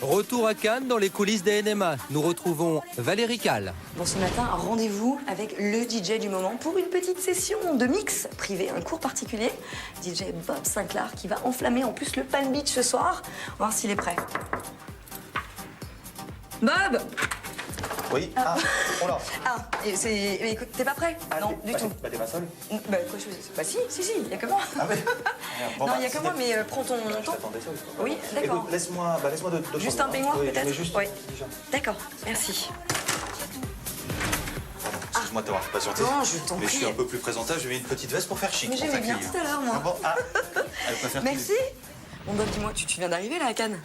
Retour à Cannes dans les coulisses des NMA. Nous retrouvons Valérie Cal. Bon, ce matin, un rendez-vous avec le DJ du moment pour une petite session de mix privé, un cours particulier. DJ Bob Sinclair qui va enflammer en plus le Palm Beach ce soir. On va voir s'il est prêt. Bob! Oui. Ah, oh là. Mais écoute, t'es pas prêt? Non, du tout. Bah, t'es pas seul? Bah, quoi, bah si, il y a que moi. Ah ouais. Bon, non, bah, il y a que moi, mais prends ton temps. T'attendais seul. Oui, d'accord. Laisse-moi deux Juste un peignoir, oui, peut-être? mais juste. Oui. D'accord, merci. Excuse-moi de t'avoir fait patienter. Non, je t'en Mais je prie. suis un peu plus présentable, je mets une petite veste pour faire chic. Mais pour j'aimais bien t'accueillir. tout à l'heure, moi. Ah bon? Ah. Elle préfère Merci. Bon, Bob, dis-moi, tu viens d'arriver là à Cannes?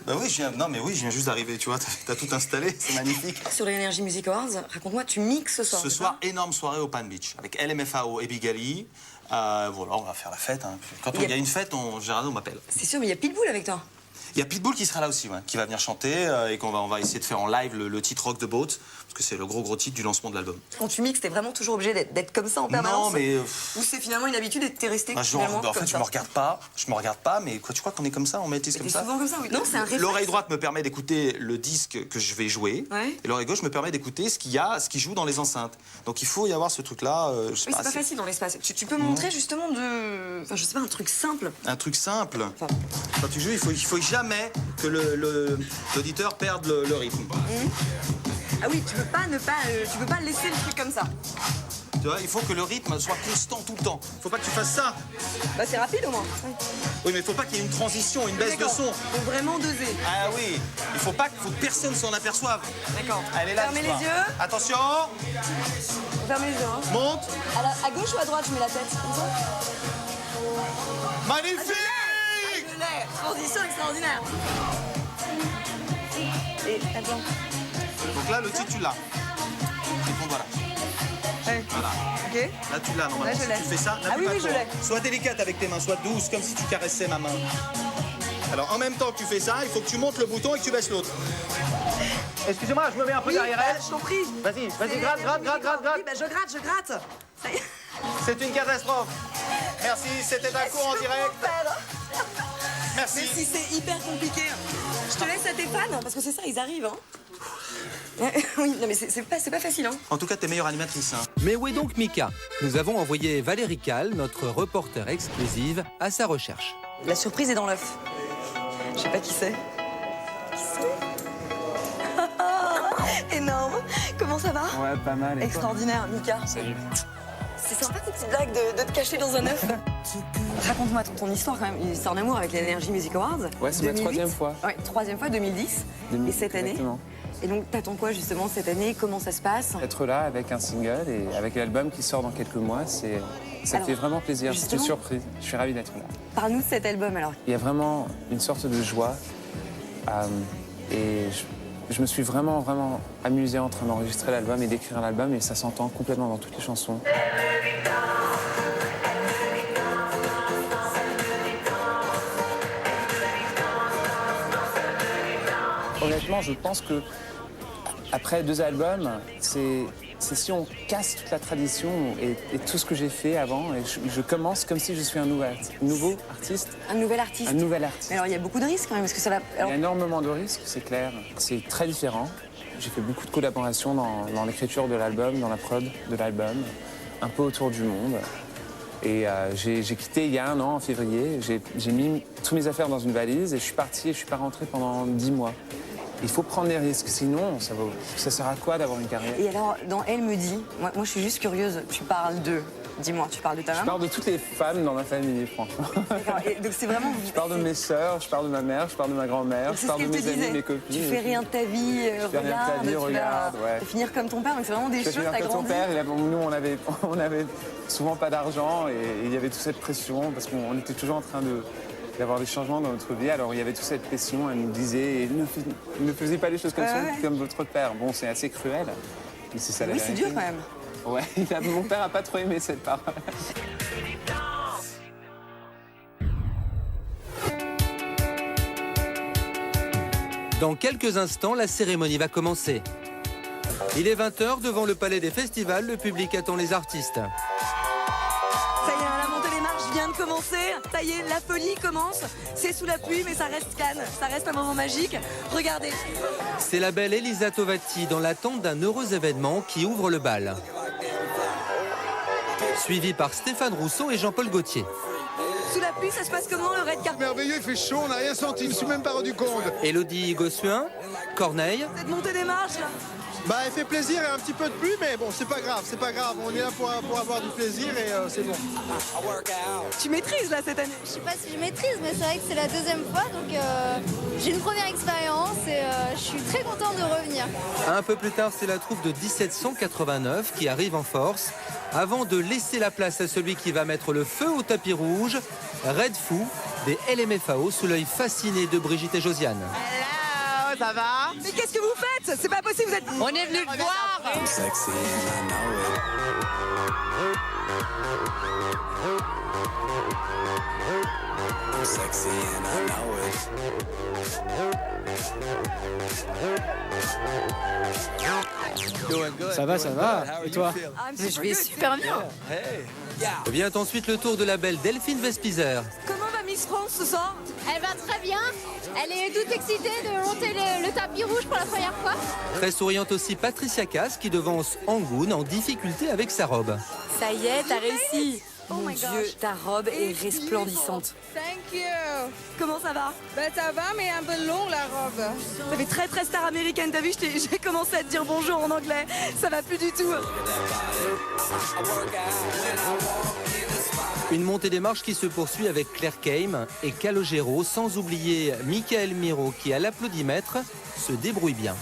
Bah oui, je viens juste d'arriver, tu vois, t'as tout installé, c'est magnifique. Sur les Energy Music Awards, raconte-moi, tu mixes ce soir. Ce soir, énorme soirée au Palm Beach, avec LMFAO et Bigali. Voilà, on va faire la fête. Hein. Quand il y a une fête, généralement, on m'appelle. C'est sûr, mais il y a Pitbull avec toi. Il y a Pitbull qui sera là aussi, ouais, qui va venir chanter et on va essayer de faire en live le titre Rock the Boat, parce que c'est le gros titre du lancement de l'album. Quand tu mixes, t'es vraiment toujours obligé d'être comme ça en permanence? Non, mais... Ou c'est finalement une habitude et t'es resté en fait, je me regarde pas, mais quoi, tu crois qu'on est comme ça, on met comme ça? souvent comme ça, oui. Non, c'est un réflexe. L'oreille droite me permet d'écouter le disque que je vais jouer, ouais. Et l'oreille gauche me permet d'écouter ce qui joue dans les enceintes. Donc il faut y avoir ce truc-là. Oui, c'est pas facile dans l'espace. Tu peux me montrer justement Enfin, je sais pas, un truc simple. Un truc simple. Enfin... Quand tu joues, il faut jamais que l'auditeur perde le rythme. Ah oui, tu peux pas laisser le truc comme ça. Tu vois, il faut que le rythme soit constant tout le temps. Faut pas que tu fasses ça. Bah c'est rapide au moins. Oui, mais il faut pas qu'il y ait une transition, une baisse de son. Faut vraiment doser. Ah oui, faut que personne s'en aperçoive. D'accord. Elle est là. Fermez les yeux. Attention. Fermez les yeux. Hein. Monte. À gauche ou à droite, je mets la tête comme ça. Magnifique. Je l'ai. Transition extraordinaire. Et attends. Donc là, le titre, tu l'as. Et ton doigt là. Ouais. Voilà. Ok. Là, tu l'as normalement. Là, je Si l'ai. tu fais ça, Ah oui, je l'ai. Sois délicate avec tes mains, sois douce, comme si tu caressais ma main. Alors, en même temps que tu fais ça, il faut que tu montes le bouton et que tu baisses l'autre. Excusez-moi, je me mets un peu derrière elle. Je t'en prie. Vas-y, gratte. Oui, bah je gratte. Ça y est. C'est une catastrophe. Merci, c'était un cours en direct. Merci. Mais si c'est hyper compliqué. Je te laisse à tes fans, parce que c'est ça, ils arrivent. Hein. Oui, non mais c'est pas facile. Hein. En tout cas, t'es meilleure animatrice. Hein. Mais où est donc Mika? Nous avons envoyé Valérie Cal, notre reporter exclusive, à sa recherche. La surprise est dans l'œuf. Je sais pas qui c'est. Qui c'est? Énorme. Comment ça va? Ouais, pas mal. Et extraordinaire, Mika. Salut. C'est sympa cette petite blague de te cacher dans un œuf. Raconte-moi ton histoire quand même, une histoire d'amour avec l'Energy Music Awards. Ouais, c'est ma 3e fois. Ouais, 3e fois, 2010. Et cette année. Exactement. Et donc t'attends quoi justement cette année? Comment ça se passe? Être là avec un single et avec l'album qui sort dans quelques mois, ça Alors, fait vraiment plaisir. C'est une justement, surprise. Je suis ravi d'être là. Parle-nous de cet album alors. Il y a vraiment une sorte de joie. Et je me suis vraiment amusé en train d'enregistrer l'album et d'écrire l'album. Et ça s'entend complètement dans toutes les chansons. Honnêtement, je pense que après 2 albums, c'est si on casse toute la tradition et tout ce que j'ai fait avant, et je commence comme si je suis un nouveau artiste. Un nouvel artiste. Un nouvel artiste. Mais alors il y a beaucoup de risques quand même, parce que ça va. Il y a énormément de risques, c'est clair. C'est très différent. J'ai fait beaucoup de collaborations dans l'écriture de l'album, dans la prod de l'album, un peu autour du monde. Et j'ai quitté il y a 1 an, en février. J'ai mis toutes mes affaires dans une valise et je suis parti et je suis pas rentré pendant 10 mois. Il faut prendre des risques, sinon ça sert à quoi d'avoir une carrière? Et alors, dans Elle me dit, moi je suis juste curieuse, tu parles de... Dis-moi, tu parles de ta maman? Je parle de toutes les femmes dans ma famille, franchement. D'accord, et donc c'est vraiment... Je parle de mes sœurs, je parle de ma mère, je parle de ma grand-mère, je parle de mes amis, mes copines. Tu fais rien de ta vie, regarde, ouais. Tu vas finir comme ton père, donc c'est vraiment des choses, t'as grandi. Ton père, nous on avait souvent pas d'argent et il y avait toute cette pression parce qu'on était toujours en train d'avoir des changements dans notre vie. Alors il y avait toute cette pression, elle nous disait ne faisez pas les choses comme votre père. Bon, c'est assez cruel, mais c'est ça la vérité. Oui, c'est dur quand même. Ouais, mon père a pas trop aimé cette parole. Dans quelques instants, la cérémonie va commencer. Il est 20h devant le Palais des Festivals, le public attend les artistes. Ça y est, la montée des marches vient de commencer. commencé. Ça y est, la folie commence. C'est sous la pluie, mais ça reste Cannes. Ça reste un moment magique. Regardez. C'est la belle Elisa Tovati dans l'attente d'un heureux événement qui ouvre le bal. Suivi par Stéphane Rousseau et Jean-Paul Gaultier. Sous la pluie, ça se passe comment le red carpet? Merveilleux, il fait chaud, on n'a rien senti, je ne suis même pas rendu compte. Élodie Gossuin, Corneille. Cette montée des marches là. Bah, elle fait plaisir et un petit peu de pluie, mais bon, c'est pas grave, on est là pour avoir du plaisir et c'est bon. Tu maîtrises là cette année? Je sais pas si je maîtrise, mais c'est vrai que c'est la deuxième fois, donc j'ai une première expérience et je suis très contente de revenir. Un peu plus tard, c'est la troupe de 1789 qui arrive en force avant de laisser la place à celui qui va mettre le feu au tapis rouge, Red Fou, des LMFAO sous l'œil fasciné de Brigitte et Josiane. Hello, ça va? Mais qu'est-ce que vous faites? C'est pas possible, vous êtes... On est venu te voir. Ça va. Et toi? Je vais super bien. Vient ensuite le tour de la belle Delphine Vespizer. Comment va Miss France ce soir? Elle va très bien. Elle est toute excitée de monter le tapis rouge pour la première fois. Très souriante aussi Patricia Cass qui devance Angoun en difficulté avec sa robe. Ça y est, t'as réussi. Oh Mon my Dieu, gosh. ta robe est resplendissante. Thank you. Comment ça va? Ben ça va, mais un peu long la robe. Ça fait très très star américaine, t'as vu? J'ai commencé à te dire bonjour en anglais. Ça va plus du tout. Une montée des marches qui se poursuit avec Claire Keim et Calogero, sans oublier Michael Miro qui, à l'applaudimètre, se débrouille bien.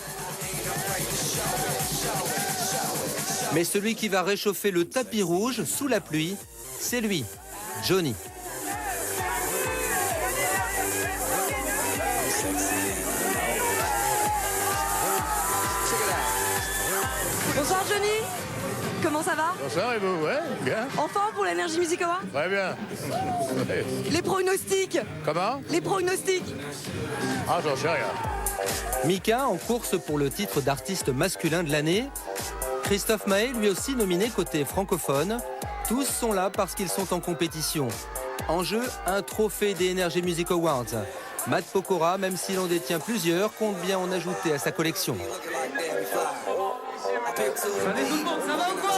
Mais celui qui va réchauffer le tapis rouge sous la pluie, c'est lui, Johnny. Bonsoir Johnny. Comment ça va? Bonsoir et vous, ouais, bien, En forme pour l'Energy Music Award? très bien. Les pronostics. Comment? Les pronostics. Ah, j'en sais rien. Mika en course pour le titre d'artiste masculin de l'année. Christophe Maé, lui aussi nominé côté francophone. Tous sont là parce qu'ils sont en compétition. En jeu, un trophée des Energy Music Awards. Matt Pokora, même s'il en détient plusieurs, compte bien en ajouter à sa collection. Salut tout le monde, ça va ou quoi?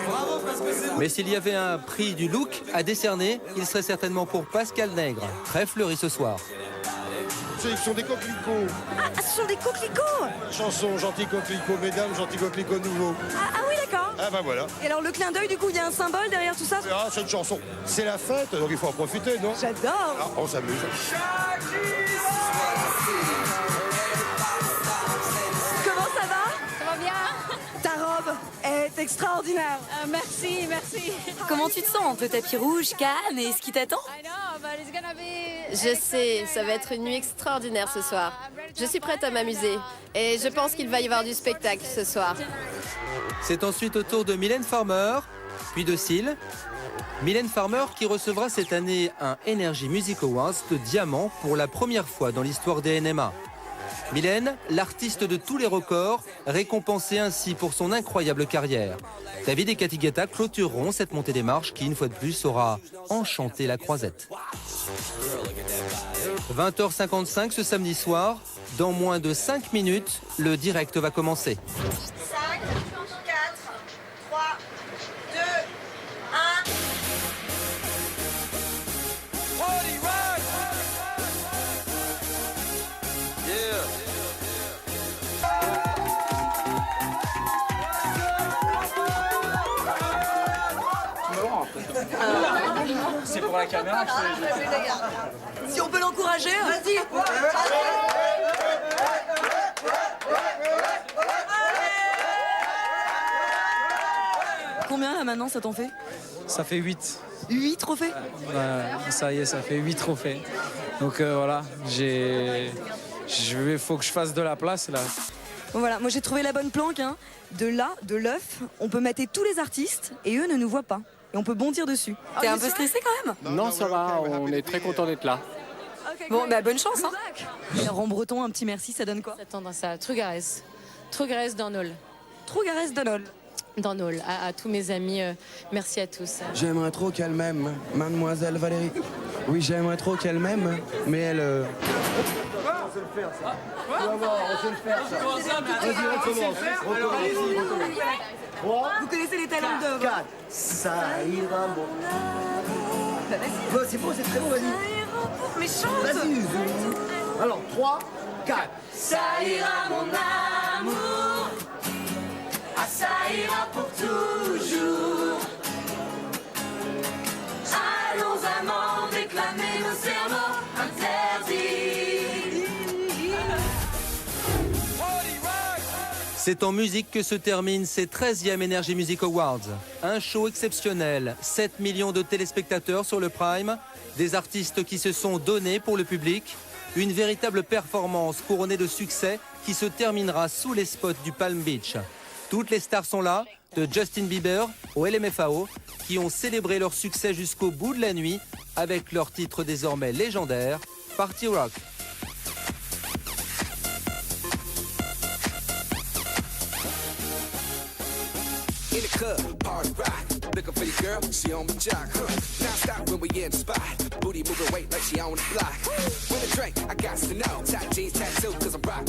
Bravo parce que c'est... Mais s'il y avait un prix du look à décerner, il serait certainement pour Pascal Nègre, très fleuri ce soir. Ce sont des coquelicots. Ah, ce sont des coquelicots. Chanson, gentil coquelicot, mesdames, gentil coquelicot nouveau. Ah oui, d'accord. Ah bah voilà. Et alors le clin d'œil, du coup, il y a un symbole derrière tout ça? Ah, cette chanson, c'est la fête, donc il faut en profiter, non? J'adore. Ah, on s'amuse. Comment ça va? Ça va bien? Ta robe est extraordinaire. Merci. Comment tu te sens entre le tapis rouge, Cannes et ce qui t'attend? Je sais, ça va être une nuit extraordinaire ce soir. Je suis prête à m'amuser. Et je pense qu'il va y avoir du spectacle ce soir. C'est ensuite au tour de Mylène Farmer, puis de Seal. Mylène Farmer qui recevra cette année un Energy Music Awards de diamant pour la première fois dans l'histoire des NMA. Mylène, l'artiste de tous les records, récompensée ainsi pour son incroyable carrière. David et Cathy Guetta clôtureront cette montée des marches qui, une fois de plus, aura enchanté la Croisette. 20h55 ce samedi soir. Dans moins de 5 minutes, le direct va commencer. 5, 4, 3, 2, 1. C'est pour la caméra que je Si on peut l'encourager, vas-y. Combien là maintenant ça t'en fait? Ça fait 8. 8 trophées? Ça y est, ça fait 8 trophées. Donc voilà, faut que je fasse de la place là. Bon, voilà, moi j'ai trouvé la bonne planque. Hein. De là, de l'œuf, on peut mater tous les artistes et eux ne nous voient pas. Et on peut bondir dessus. T'es un peu stressé quand même? Non, ça va, on est très content d'être là. Bon, bah bonne chance hein. Alors en breton, un petit merci, ça donne quoi? Ça tendance à Trugares. Trugares Donol. Trugares Donol. dans nos halls. À tous mes amis, merci à tous. J'aimerais trop qu'elle m'aime, mademoiselle Valérie. Oui, j'aimerais trop qu'elle m'aime, mais elle... On sait le faire, ça. On sait le faire, ça. Vas-y, recommence. 3. Vous connaissez les talents d'œuvre. 4. Ça ira mon amour. Bah, c'est beau, c'est très beau, vas-y. Mais chante. Vas-y. Alors, 3, 4. Ça ira mon amour. Ah, ça ira pour toujours. Allons amants déclamer nos serments interdits. C'est en musique que se termine ces 13e Energy Music Awards. Un show exceptionnel, 7 millions de téléspectateurs sur le Prime, des artistes qui se sont donnés pour le public, une véritable performance couronnée de succès qui se terminera sous les spots du Palm Beach. Toutes les stars sont là, de Justin Bieber au LMFAO, qui ont célébré leur succès jusqu'au bout de la nuit avec leur titre désormais légendaire, Party Rock. In the club, party rock. Looking for your girl, she on my jock. Now stop when we in the spot. Booty moving weight like she on the block. With a drink, I got to know. Top jeans tattoo, cause I'm rock.